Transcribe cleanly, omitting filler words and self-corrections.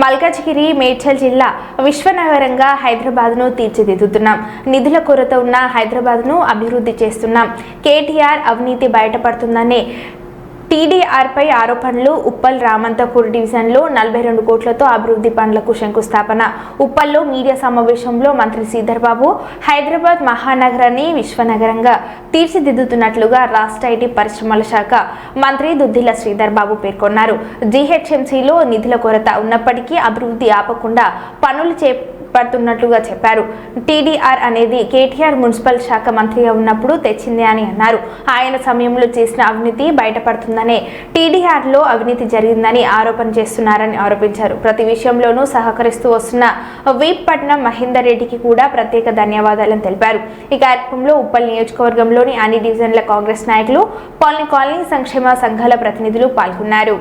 మల్కాజ్గిరి మేడ్చల్ జిల్లా విశ్వనగరంగా హైదరాబాద్ను తీర్చిదిద్దుతున్నాం. నిధుల కొరత ఉన్న హైదరాబాద్ను అభివృద్ధి చేస్తున్నాం. కేటీఆర్ అవినీతి బయటపడుతుందనే టీడీఆర్పై ఆరోపణలు. ఉప్పల్ రామంతపూర్ డివిజన్లో 42 కోట్లతో అభివృద్ధి పనులకు శంకుస్థాపన. ఉప్పల్లో మీడియా సమావేశంలో మంత్రి శ్రీధర్ బాబు హైదరాబాద్ మహానగరాన్ని విశ్వనగరంగా తీర్చిదిద్దుతున్నట్లుగా రాష్ట్ర ఐటీ పరిశ్రమల శాఖ మంత్రి దుద్దిల శ్రీధర్ బాబు పేర్కొన్నారు. జీహెచ్ఎంసీలో నిధుల కొరత ఉన్నప్పటికీ అభివృద్ధి ఆపకుండా పనులు పడుతున్నట్లుగా చెప్పారు. టీడీఆర్ అనేది కేటీఆర్ మున్సిపల్ శాఖ మంత్రిగా ఉన్నప్పుడు తెచ్చింది అని అన్నారు. ఆయన సమయంలో చేసిన అవినీతి బయటపడుతుందనే టీడీఆర్లో అవినీతి జరిగిందని ఆరోపణ చేస్తున్నారని ఆరోపించారు. ప్రతి విషయంలోనూ సహకరిస్తూ వస్తున్న వీపట్నం మహేందర్ రెడ్డికి కూడా ప్రత్యేక ధన్యవాదాలను తెలిపారు. ఈ కార్యక్రమంలో ఉప్పల్ నియోజకవర్గంలోని అన్ని డివిజన్ల కాంగ్రెస్ నాయకులు, కాలనీ సంక్షేమ సంఘాల ప్రతినిధులు పాల్గొన్నారు.